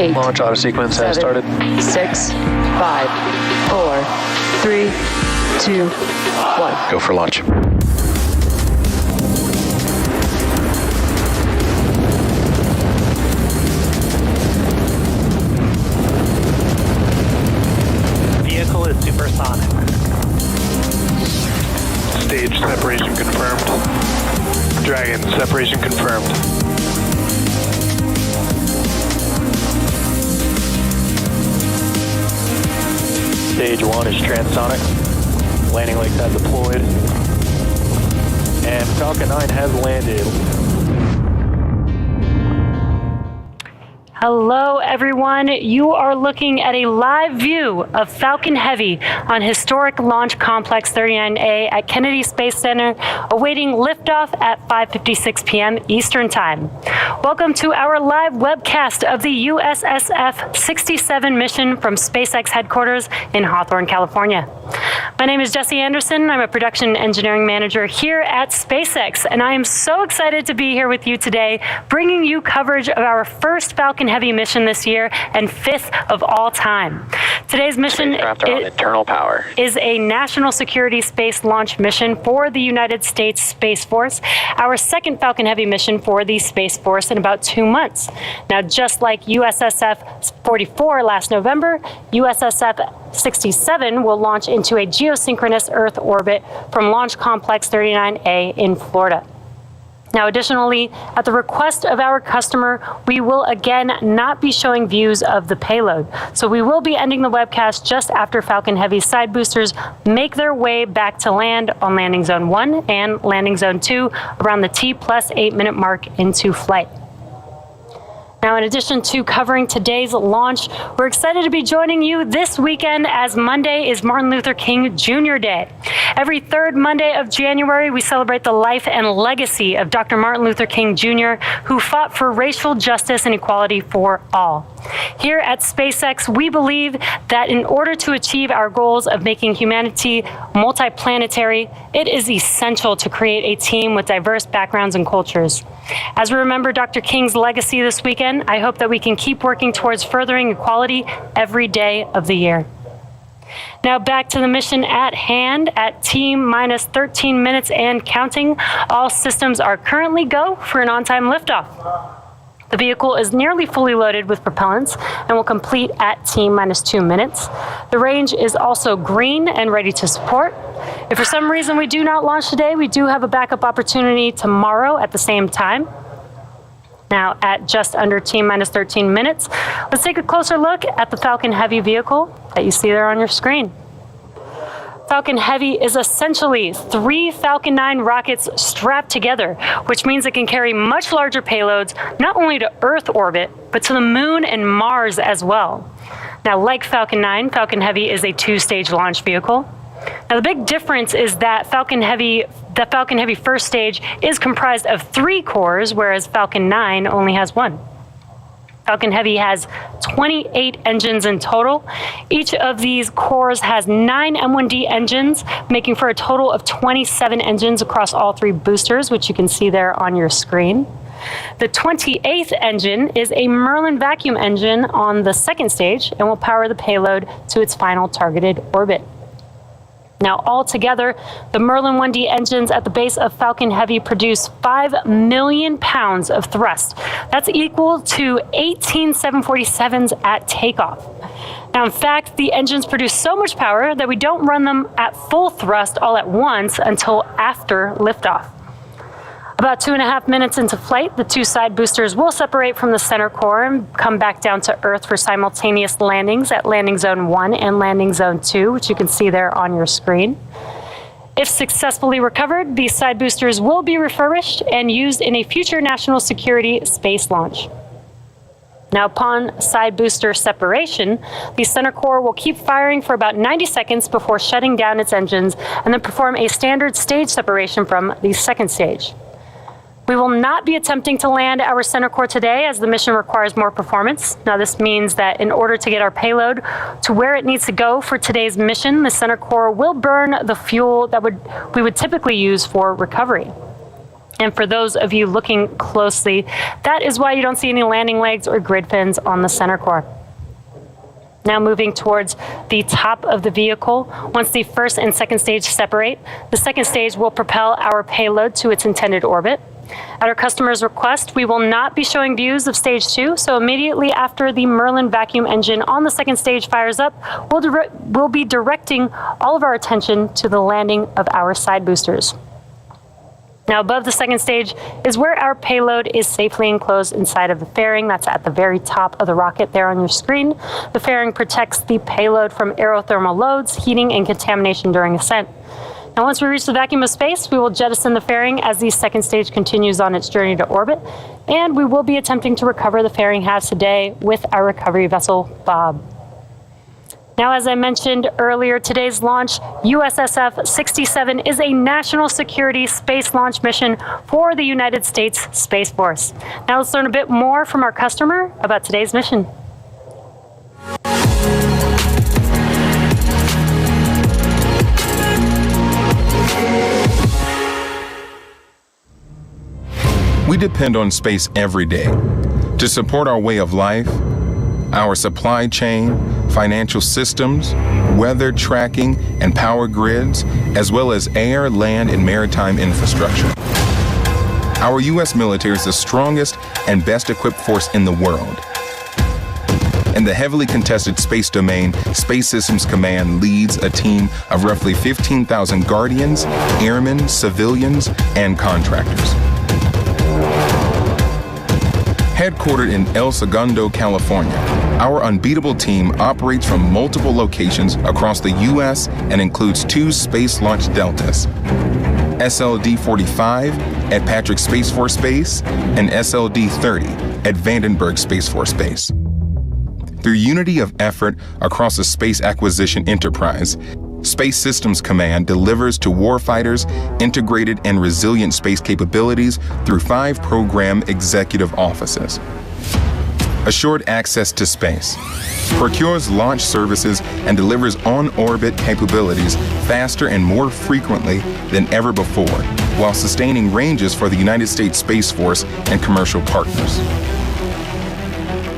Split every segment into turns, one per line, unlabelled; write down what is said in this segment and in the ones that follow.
8.
Launch auto sequence has started.
6, 5, 4, 3, 2, 1.
Go for launch.
Vehicle is supersonic.
Stage separation confirmed. Dragon, separation confirmed.
Stage 1 is transonic. Landing legs have deployed. And Falcon 9 has landed.
Hello, everyone. You are looking at a live view of Falcon Heavy on historic Launch Complex 39A at Kennedy Space Center, awaiting liftoff at 5:56 p.m. Eastern Time. Welcome to our live webcast of the USSF-67 mission from SpaceX headquarters in Hawthorne, California. My name is Jesse Anderson. I'm a production engineering manager here at SpaceX, and I am so excited to be here with you today, bringing you coverage of our first Falcon Heavy mission this year and fifth of all time. Today's mission is a national security space launch mission for the United States Space Force, our second Falcon Heavy mission for the Space Force in about 2 months. Now, just like USSF-44 last November, USSF-67 will launch into a geosynchronous Earth orbit from Launch Complex 39A in Florida. Now, additionally, at the request of our customer, we will again not be showing views of the payload. So we will be ending the webcast just after Falcon Heavy side boosters make their way back to land on Landing Zone 1 and Landing Zone 2 around the T+8 minute mark into flight. Now, in addition to covering today's launch, we're excited to be joining you this weekend as Monday is Martin Luther King Jr. Day. Every third Monday of January, we celebrate the life and legacy of Dr. Martin Luther King Jr., who fought for racial justice and equality for all. Here at SpaceX, we believe that in order to achieve our goals of making humanity multiplanetary, it is essential to create a team with diverse backgrounds and cultures. As we remember Dr. King's legacy this weekend, I hope that we can keep working towards furthering equality every day of the year. Now back to the mission at hand. At T-minus 13 minutes and counting, all systems are currently go for an on-time liftoff. The vehicle is nearly fully loaded with propellants and will complete at T-minus 2 minutes. The range is also green and ready to support. If for some reason we do not launch today, we do have a backup opportunity tomorrow at the same time. Now, at just under T-minus 13 minutes, let's take a closer look at the Falcon Heavy vehicle that you see there on your screen. Falcon Heavy is essentially 3 Falcon 9 rockets strapped together, which means it can carry much larger payloads, not only to Earth orbit, but to the Moon and Mars as well. Now, like Falcon 9, Falcon Heavy is a 2-stage launch vehicle. Now, the big difference is that the Falcon Heavy first stage is comprised of 3 cores, whereas Falcon 9 only has 1. Falcon Heavy has 28 engines in total. Each of these cores has 9 M1D engines, making for a total of 27 engines across all 3 boosters, which you can see there on your screen. The 28th engine is a Merlin vacuum engine on the second stage and will power the payload to its final targeted orbit. Now, altogether, the Merlin 1D engines at the base of Falcon Heavy produce 5 million pounds of thrust. That's equal to 18 747s at takeoff. Now, in fact, the engines produce so much power that we don't run them at full thrust all at once until after liftoff. About 2.5 minutes into flight, the 2 side boosters will separate from the center core and come back down to Earth for simultaneous landings at Landing Zone 1 and Landing Zone 2, which you can see there on your screen. If successfully recovered, these side boosters will be refurbished and used in a future national security space launch. Now, upon side booster separation, the center core will keep firing for about 90 seconds before shutting down its engines and then perform a standard stage separation from the second stage. We will not be attempting to land our center core today as the mission requires more performance. Now, this means that in order to get our payload to where it needs to go for today's mission, the center core will burn the fuel that we would typically use for recovery. And for those of you looking closely, that is why you don't see any landing legs or grid fins on the center core. Now moving towards the top of the vehicle, once the first and second stage separate, the second stage will propel our payload to its intended orbit. At our customer's request, we will not be showing views of stage 2, so immediately after the Merlin vacuum engine on the second stage fires up, we'll be directing all of our attention to the landing of our side boosters. Now above the second stage is where our payload is safely enclosed inside of the fairing. That's at the very top of the rocket there on your screen. The fairing protects the payload from aerothermal loads, heating, and contamination during ascent. Now once we reach the vacuum of space, we will jettison the fairing as the second stage continues on its journey to orbit, and we will be attempting to recover the fairing halves today with our recovery vessel, Bob. Now, as I mentioned earlier, today's launch, USSF-67, is a national security space launch mission for the United States Space Force. Now let's learn a bit more from our customer about today's mission.
We depend on space every day to support our way of life, our supply chain, financial systems, weather tracking, and power grids, as well as air, land, and maritime infrastructure. Our U.S. military is the strongest and best equipped force in the world. In the heavily contested space domain, Space Systems Command leads a team of roughly 15,000 guardians, airmen, civilians, and contractors. Headquartered in El Segundo, California, our unbeatable team operates from multiple locations across the U.S. and includes 2 space launch deltas, SLD-45 at Patrick Space Force Base and SLD-30 at Vandenberg Space Force Base. Through unity of effort across the space acquisition enterprise, Space Systems Command delivers to warfighters integrated and resilient space capabilities through 5 program executive offices. Assured access to space, procures launch services and delivers on-orbit capabilities faster and more frequently than ever before, while sustaining ranges for the United States Space Force and commercial partners.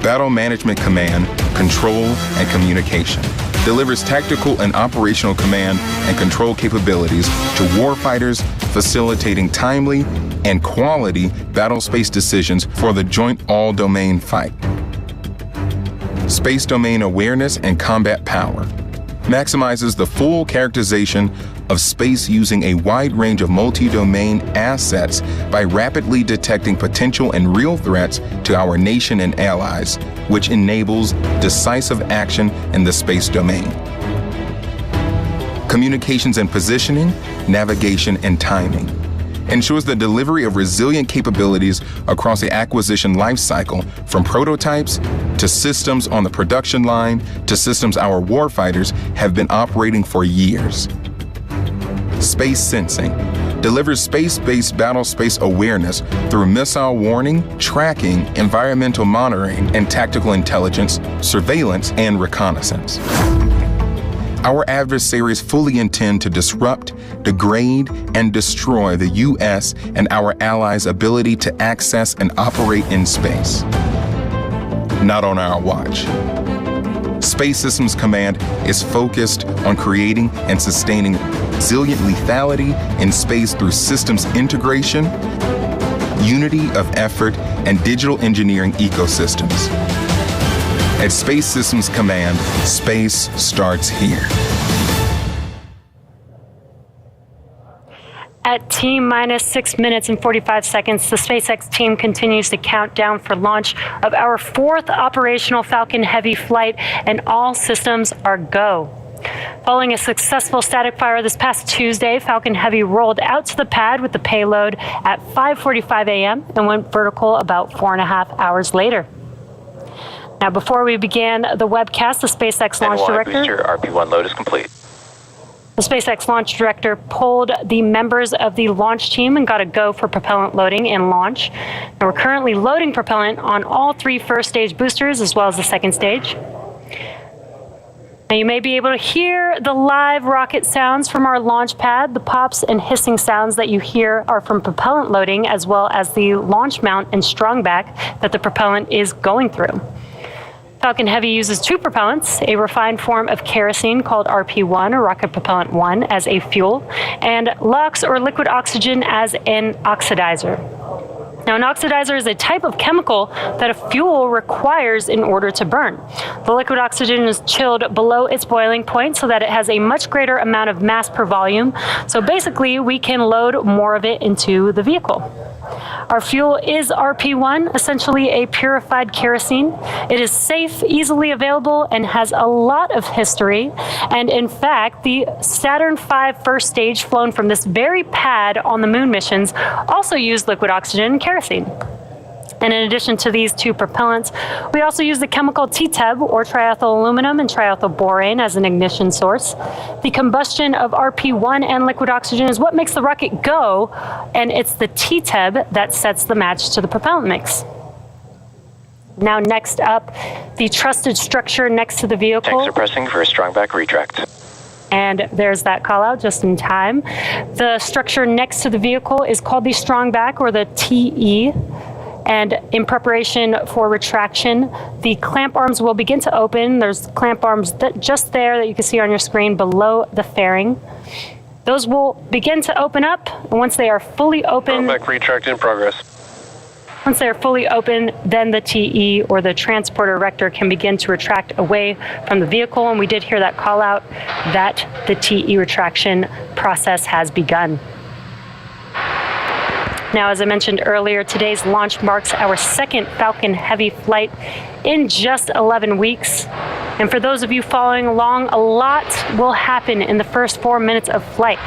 Battle Management Command, Control, and Communication delivers tactical and operational command and control capabilities to warfighters, facilitating timely and quality battle space decisions for the joint all-domain fight. Space domain awareness and combat power maximizes the full characterization of space using a wide range of multi-domain assets by rapidly detecting potential and real threats to our nation and allies, which enables decisive action in the space domain. Communications and positioning, navigation, and timing ensures the delivery of resilient capabilities across the acquisition lifecycle, from prototypes to systems on the production line to systems our warfighters have been operating for years. Space Sensing delivers space-based battle space awareness through missile warning, tracking, environmental monitoring, and tactical intelligence, surveillance, and reconnaissance. Our adversaries fully intend to disrupt, degrade, and destroy the U.S. and our allies' ability to access and operate in space. Not on our watch. Space Systems Command is focused on creating and sustaining resilient lethality in space through systems integration, unity of effort, and digital engineering ecosystems. At Space Systems Command, space starts here.
At T-minus 6 minutes and 45 seconds, the SpaceX team continues to count down for launch of our 4th operational Falcon Heavy flight, and all systems are go. Following a successful static fire this past Tuesday, Falcon Heavy rolled out to the pad with the payload at 5:45 a.m. and went vertical about 4.5 hours later. Now, before we began the webcast, the SpaceX launch director...
Booster RP1 load is complete.
The SpaceX launch director polled the members of the launch team and got a go for propellant loading and launch. And we're currently loading propellant on all 3 first stage boosters as well as the second stage. Now you may be able to hear the live rocket sounds from our launch pad. The pops and hissing sounds that you hear are from propellant loading, as well as the launch mount and strong back that the propellant is going through. Falcon Heavy uses two propellants, a refined form of kerosene called RP1, or Rocket Propellant 1, as a fuel, and LOX, or liquid oxygen, as an oxidizer. Now, an oxidizer is a type of chemical that a fuel requires in order to burn. The liquid oxygen is chilled below its boiling point so that it has a much greater amount of mass per volume. So basically, we can load more of it into the vehicle. Our fuel is RP1, essentially a purified kerosene. It is safe, easily available, and has a lot of history. And in fact, the Saturn V first stage flown from this very pad on the moon missions also used liquid oxygen and kerosene. And in addition to these two propellants, we also use the chemical TTEB, or triethyl aluminum and triethyl borane, as an ignition source. The combustion of RP1 and liquid oxygen is what makes the rocket go, and it's the TTEB that sets the match to the propellant mix. Now, next up, the trusted structure next to the vehicle.
Tanks are pressing for a strong back retract.
And there's that call out just in time. The structure next to the vehicle is called the strong back, or the TE. And in preparation for retraction, the clamp arms will begin to open. There's clamp arms just there that you can see on your screen below the fairing. Those will begin to open up, and once they are fully open,
Back retract in progress.
once they are fully open, then the TE, or the transporter erector, can begin to retract away from the vehicle. And we did hear that call out that the TE retraction process has begun. Now, as I mentioned earlier, today's launch marks our second Falcon Heavy flight in just 11 weeks. And for those of you following along, a lot will happen in the first 4 minutes of flight.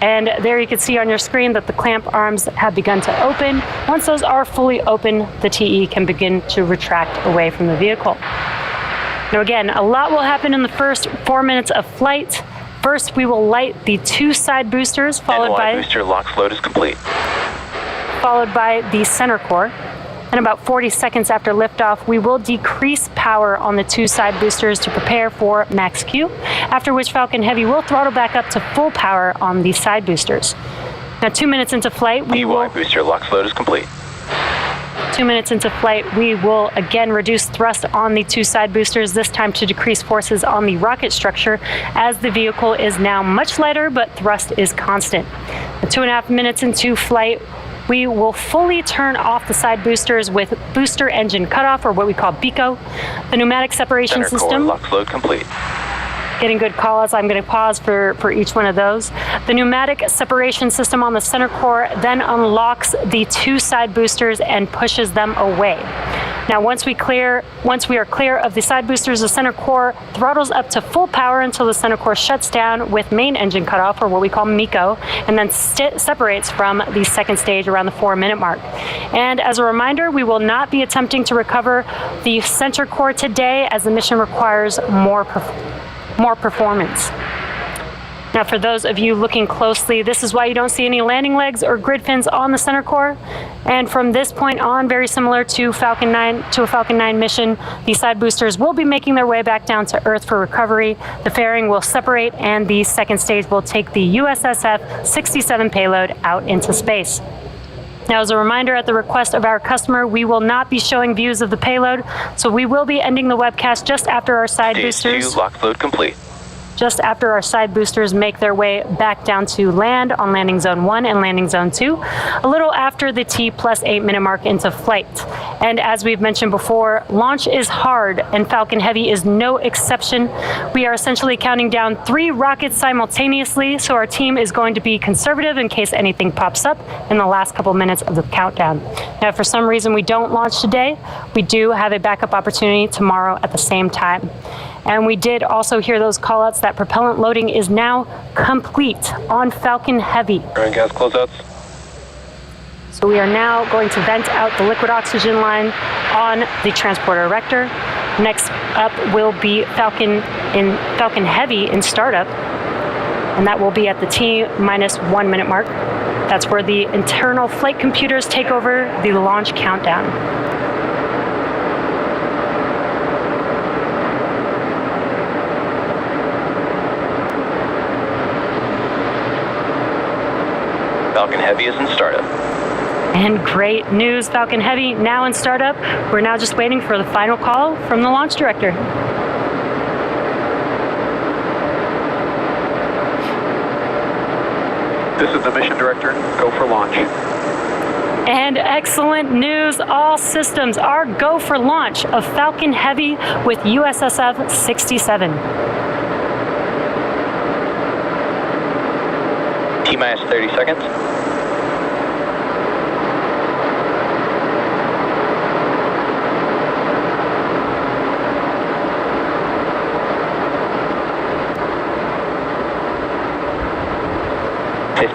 And there you can see on your screen that the clamp arms have begun to open. Once those are fully open, the TE can begin to retract away from the vehicle. Now again, a lot will happen in the first 4 minutes of flight. First, we will light the two side boosters, followed by
booster lock float is complete.
Followed by the center core. And about 40 seconds after liftoff, we will decrease power on the two side boosters to prepare for max Q, after which Falcon Heavy will throttle back up to full power on the side boosters. Now, 2 minutes into flight, we will...
booster lock float is complete.
2 minutes into flight, we will again reduce thrust on the two side boosters, this time to decrease forces on the rocket structure, as the vehicle is now much lighter, but thrust is constant. Now, 2.5 minutes into flight, we will fully turn off the side boosters with booster engine cutoff, or what we call BECO. The pneumatic separation
Center
system.
core lock float complete.
Getting good calls. I'm going to pause for each one of those. The pneumatic separation system on the center core then unlocks the two side boosters and pushes them away. Now, once we are clear of the side boosters, the center core throttles up to full power until the center core shuts down with main engine cutoff, or what we call MECO, and then separates from the second stage around the 4 minute mark. And as a reminder, we will not be attempting to recover the center core today, as the mission requires more performance. Now, for those of you looking closely, this is why you don't see any landing legs or grid fins on the center core. And from this point on, very similar to a Falcon 9 mission, the side boosters will be making their way back down to Earth for recovery. The fairing will separate, and the second stage will take the USSF-67 payload out into space. Now, as a reminder, at the request of our customer, we will not be showing views of the payload, so we will be ending the webcast just after our side boosters.
Stage 2 lock float complete.
Just after our side boosters make their way back down to land on landing zone 1 and landing zone 2, a little after the T+8 minute mark into flight. And as we've mentioned before, launch is hard, and Falcon Heavy is no exception. We are essentially counting down 3 rockets simultaneously, so our team is going to be conservative in case anything pops up in the last couple minutes of the countdown. Now, if for some reason we don't launch today, we do have a backup opportunity tomorrow at the same time. And we did also hear those callouts that propellant loading is now complete on Falcon Heavy.
Burn gas closeouts.
So we are now going to vent out the liquid oxygen line on the transporter erector. Next up will be Falcon Heavy in startup, and that will be at the T-1 minute mark. That's where the internal flight computers take over the launch countdown.
Falcon Heavy is in startup.
And great news, Falcon Heavy now in startup. We're now just waiting for the final call from the launch director.
This is the mission director. Go for launch.
And excellent news, all systems are go for launch of Falcon Heavy with USSF-67.
T-minus 30 seconds.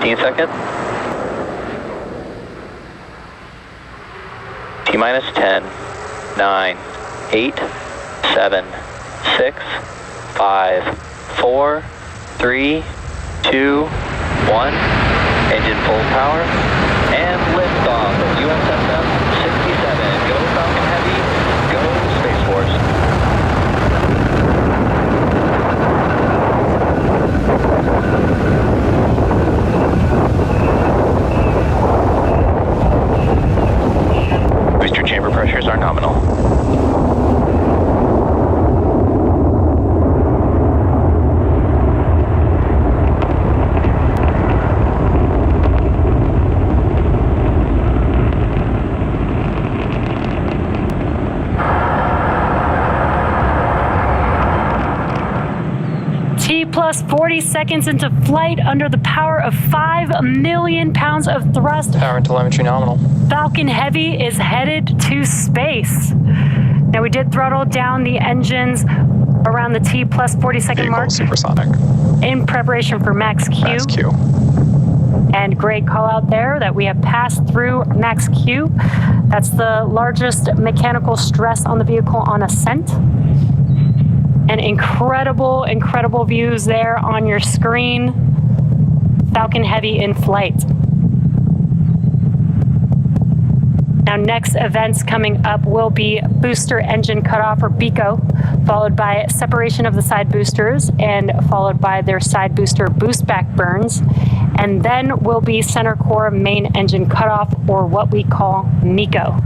Seconds. T-minus 10, 9, 8, 7, 6, 5, 4, 3, 2, 1. Engine full power. And liftoff of USSF-67. Go Falcon Heavy. Go Space Force. Booster chamber pressures are nominal.
Plus 40 seconds into flight under the power of 5 million pounds of thrust.
Power and telemetry nominal.
Falcon Heavy is headed to space. Now we did throttle down the engines around the T plus 40 second
Vehicle
mark
supersonic.
in preparation for max Q.
Max Q.
And great call out there that we have passed through max Q. That's the largest mechanical stress on the vehicle on ascent. And incredible, incredible views there on your screen. Falcon Heavy in flight. Now next events coming up will be booster engine cutoff or BECO, followed by separation of the side boosters and followed by their side booster boost back burns. And then will be center core main engine cutoff or what we call MECO.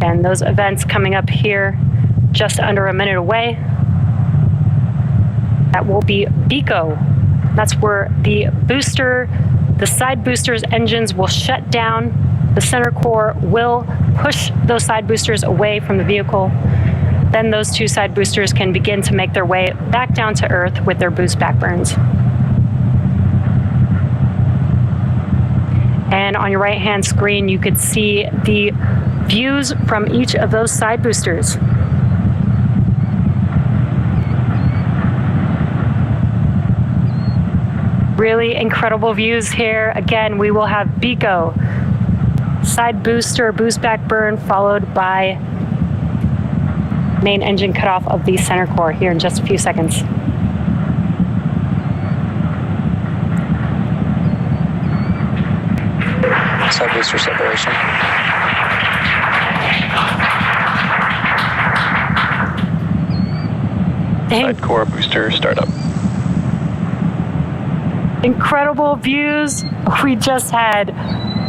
And those events coming up here just under a minute away. That will be BECO. That's where the side boosters engines will shut down. The center core will push those side boosters away from the vehicle. Then those two side boosters can begin to make their way back down to Earth with their boost back burns. And on your right-hand screen, you could see the views from each of those side boosters. Really incredible views here. Again, we will have BECO, side booster, boost back burn, followed by main engine cutoff of the center core here in just a few seconds.
Side booster separation. Side core booster startup.
Incredible views. We just had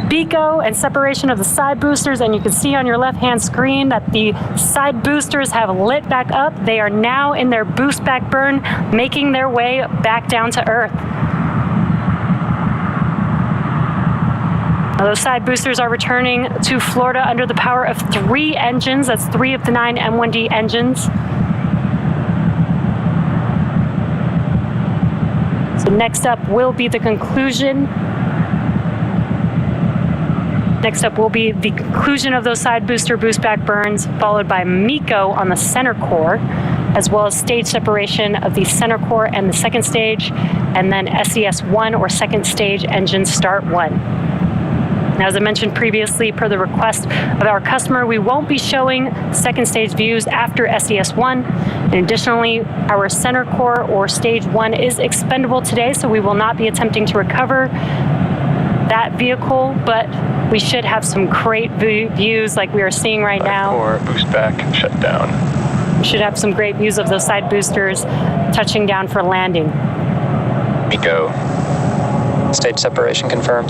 BECO and separation of the side boosters, and you can see on your left-hand screen that the side boosters have lit back up. They are now in their boost back burn, making their way back down to Earth. Now, those side boosters are returning to Florida under the power of 3 engines. That's 3 of the 9 M1D engines. So next up will be the conclusion. Next up will be the conclusion of those side booster boost back burns, followed by MECO on the center core, as well as stage separation of the center core and the second stage, and then SES-1 or second stage engine start 1. Now, as I mentioned previously, per the request of our customer, we won't be showing second stage views after SES-1. And additionally, our center core or stage 1 is expendable today, so we will not be attempting to recover that vehicle, but we should have some great views like we are seeing right now.
Core, boost back, shut down.
We should have some great views of those side boosters touching down for landing.
MECO.
Stage separation confirmed.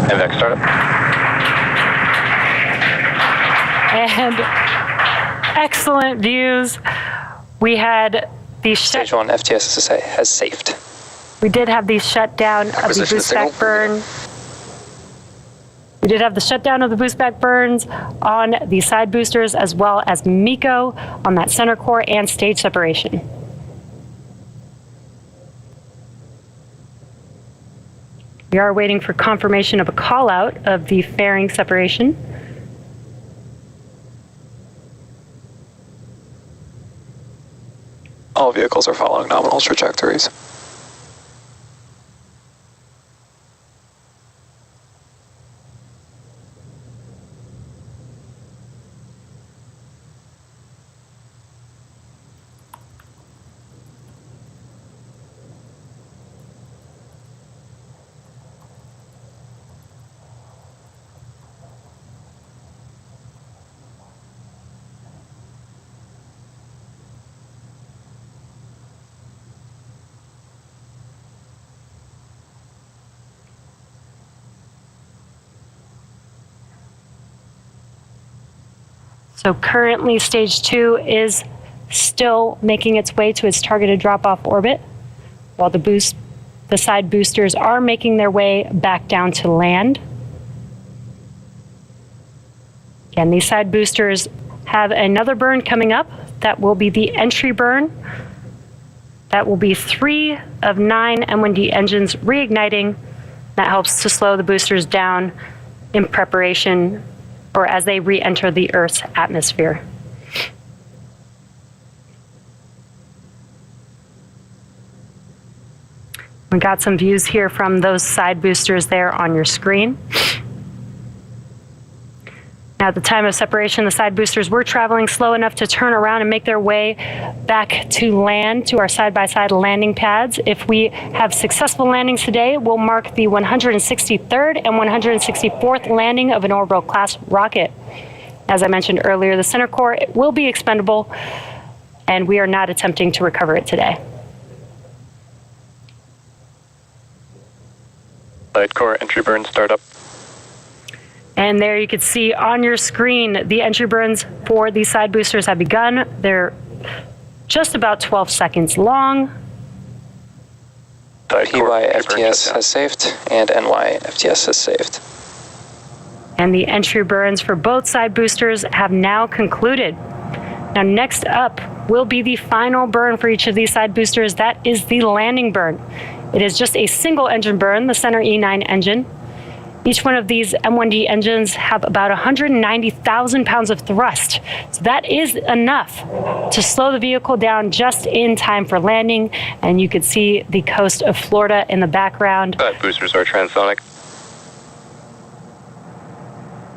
MVAC startup.
And excellent views. We had the
Stage 1 FTSSA has safed.
We did have the shutdown of the
Acquisition
boost
signal.
back burn. We did have the shutdown of the boost back burns on the side boosters as well as MECO on that center core and stage separation. We are waiting for confirmation of a call out of the fairing separation.
All vehicles are following nominal trajectories.
So currently stage 2 is still making its way to its targeted drop-off orbit, while the side boosters are making their way back down to land. Again, these side boosters have another burn coming up. That will be the entry burn. That will be 3 of 9 M1D engines reigniting. That helps to slow the boosters down in preparation or as they re-enter the Earth's atmosphere. We got some views here from those side boosters there on your screen. Now, at the time of separation, the side boosters were traveling slow enough to turn around and make their way back to land, to our side-by-side landing pads. If we have successful landings today, we'll mark the 163rd and 164th landing of an orbital class rocket. As I mentioned earlier, the center core will be expendable, and we are not attempting to recover it today.
Side core entry burn startup.
And there you can see on your screen, the entry burns for these side boosters have begun. They're just about 12 seconds long.
Side core
PY
entry burn
FTS
shutdown.
has saved, and NY FTS has saved.
And the entry burns for both side boosters have now concluded. Now, next up will be the final burn for each of these side boosters. That is the landing burn. It is just a single engine burn, the center E9 engine. Each one of these M1D engines have about 190,000 pounds of thrust. So that is enough to slow the vehicle down just in time for landing. And you could see the coast of Florida in the background.
Side boosters are transonic.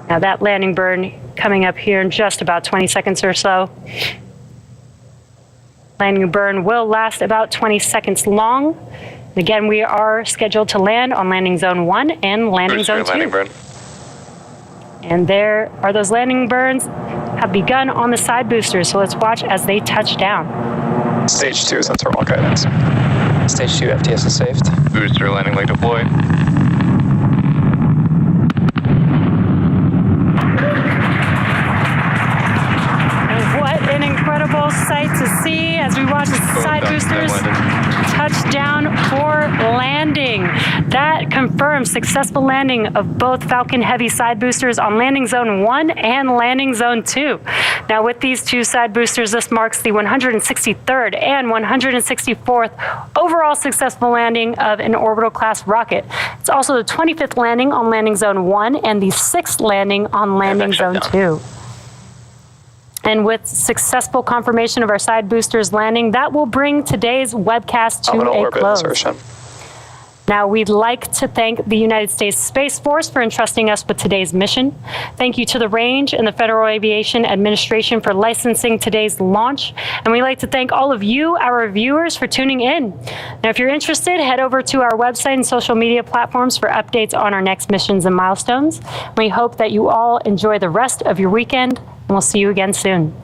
Now that landing burn coming up here in just about 20 seconds or so. Landing burn will last about 20 seconds long. Again, we are scheduled to land on landing zone 1 and landing zone 2.
Landing burn.
And there are those landing burns have begun on the side boosters. So let's watch as they touch down.
Stage 2 is on terminal guidance. Stage 2 FTS is saved.
Booster landing leg deployed.
And what an incredible sight to see as we watch the side boosters touch down for landing. That confirms successful landing of both Falcon Heavy side boosters on landing zone 1 and landing zone 2. Now with these two side boosters, this marks the 163rd and 164th overall successful landing of an orbital class rocket. It's also the 25th landing on landing zone 1 and the 6th landing on landing zone 2. And with successful confirmation of our side boosters landing, that will bring today's webcast to
Nominal
a
orbit
close.
insertion.
Now, we'd like to thank the United States Space Force for entrusting us with today's mission. Thank you to the Range and the Federal Aviation Administration for licensing today's launch. And we'd like to thank all of you, our viewers, for tuning in. Now, if you're interested, head over to our website and social media platforms for updates on our next missions and milestones. We hope that you all enjoy the rest of your weekend, and we'll see you again soon.